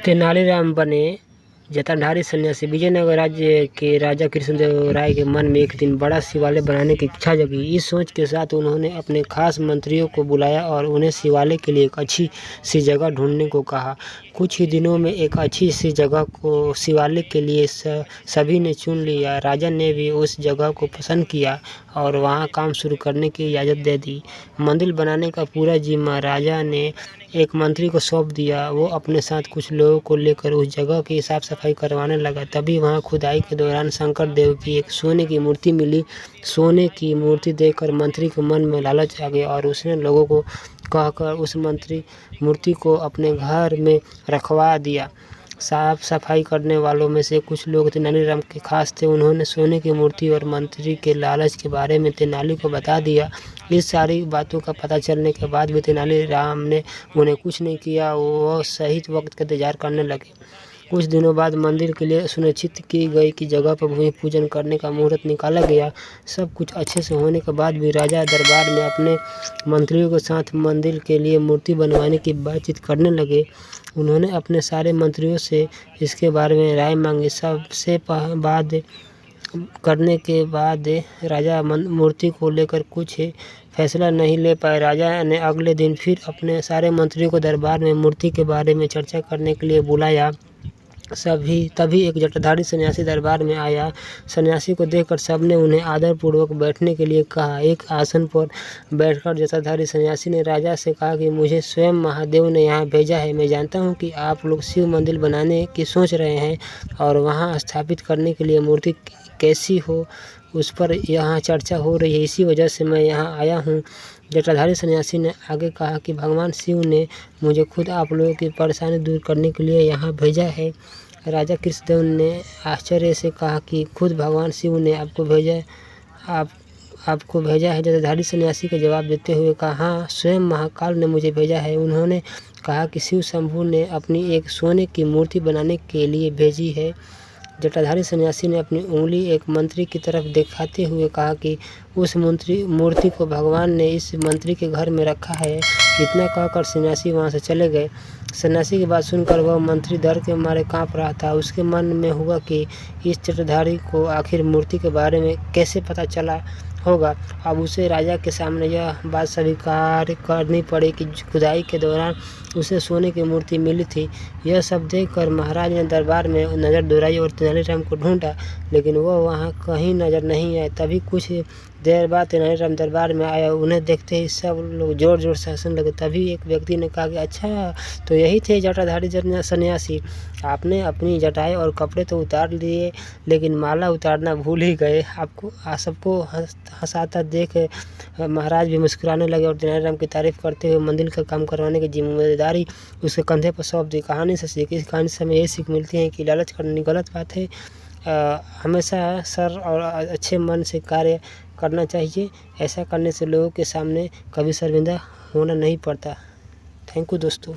तेनालीराम बने जटाधारी सन्यासी। विजयनगर राज्य के राजा कृष्णदेव राय के मन में एक दिन बड़ा शिवालय बनाने की इच्छा जगी। इस सोच के साथ उन्होंने अपने खास मंत्रियों को बुलाया और उन्हें शिवालय के लिए एक अच्छी सी जगह ढूंढने को कहा। कुछ ही दिनों में एक अच्छी सी जगह को शिवालय के लिए सभी ने चुन लिया। राजा ने भी उस जगह को पसंद किया और वहां काम शुरू करने की इजाज़त दे दी। मंदिर बनाने का पूरा जिम्मा राजा ने एक मंत्री को सौंप दिया। वो अपने साथ कुछ लोगों को लेकर उस जगह की साफ सफाई करवाने लगा। तभी वहां खुदाई के दौरान शंकर देव की एक सोने की मूर्ति मिली। सोने की मूर्ति देखकर मंत्री के मन में लालच आ गया और उसने लोगों को कहकर उस मूर्ति को अपने घर में रखवा दिया। साफ सफाई करने वालों में से कुछ लोग तेनालीराम के खास थे। उन्होंने सोने की मूर्ति और मंत्री के लालच के बारे में तेनाली को बता दिया। इस सारी बातों का पता चलने के बाद भी तेनालीराम ने उन्हें कुछ नहीं किया। वो सही वक्त का इंतजार करने लगे। कुछ दिनों बाद मंदिर के लिए सुनिश्चित की गई कि जगह पर भूमि पूजन करने का मुहूर्त निकाला गया। सब कुछ अच्छे से होने के बाद भी राजा दरबार में अपने मंत्रियों के साथ मंदिर के लिए मूर्ति बनवाने की बातचीत करने लगे। उन्होंने अपने सारे मंत्रियों से इसके बारे में राय मांगी। सबसे बाद करने के बाद राजा मूर्ति को लेकर कुछ फैसला नहीं ले पाए। राजा ने अगले दिन फिर अपने सारे मंत्रियों को दरबार में मूर्ति के बारे में चर्चा करने के लिए बुलाया। तभी एक जटाधारी सन्यासी दरबार में आया। सन्यासी को देखकर सबने उन्हें आदरपूर्वक बैठने के लिए कहा। एक आसन पर बैठकर जटाधारी सन्यासी ने राजा से कहा कि मुझे स्वयं महादेव ने यहाँ भेजा है। मैं जानता हूँ कि आप लोग शिव मंदिर बनाने की सोच रहे हैं और वहाँ स्थापित करने के लिए मूर्ति कैसी हो उस पर यहाँ चर्चा हो रही है। इसी वजह से मैं यहाँ आया हूँ। जटाधारी सन्यासी ने आगे कहा कि भगवान शिव ने मुझे खुद आप लोगों की परेशानी दूर करने के लिए यहाँ भेजा है। राजा कृष्णदेव ने आश्चर्य से कहा कि खुद भगवान शिव ने आपको भेजा है। जटाधारी सन्यासी का जवाब देते हुए कहा, हाँ, स्वयं महाकाल ने मुझे भेजा है। उन्होंने कहा कि शिव शंभू ने अपनी एक सोने की मूर्ति बनाने के लिए भेजी है। जटाधारी सन्यासी ने अपनी उंगली एक मंत्री की तरफ दिखाते हुए कहा कि उस मूर्ति को भगवान ने इस मंत्री के घर में रखा है। इतना कहकर सन्यासी वहां से चले गए। सन्यासी की बात सुनकर वह मंत्री डर के मारे कांप रहा था। उसके मन में हुआ कि इस जटाधारी को आखिर मूर्ति के बारे में कैसे पता चला होगा। अब उसे राजा के सामने यह बात स्वीकार करनी पड़ी कि खुदाई के दौरान उसे सोने की मूर्ति मिली थी। यह सब देखकर महाराज ने दरबार में नज़र दौड़ाई और तेनालीराम को ढूंढा, लेकिन वह वहाँ कहीं नज़र नहीं आए। तभी कुछ देर बाद तेनालीराम दरबार में आया। उन्हें देखते ही सब लोग जोर जोर से हंसने लगे। तभी एक व्यक्ति ने कहा कि अच्छा, तो यही थे जटाधारी सन्यासी। आपने अपनी जटाएं और कपड़े तो उतार लिए, लेकिन माला उतारना भूल ही गए। आपको सबको हंसाता देख महाराज भी मुस्कुराने लगे और तेनालीराम की तारीफ करते हुए मंदिर का काम करवाने की जिम्मेदारी उसके कंधे पर सौंप दी। कहानी से सीख, इस कहानी से हमें ये सीख मिलती है कि लालच करनी गलत बात है। हमेशा सर और अच्छे मन से कार्य करना चाहिए। ऐसा करने से लोगों के सामने कभी शर्मिंदा होना नहीं पड़ता। थैंक यू दोस्तों।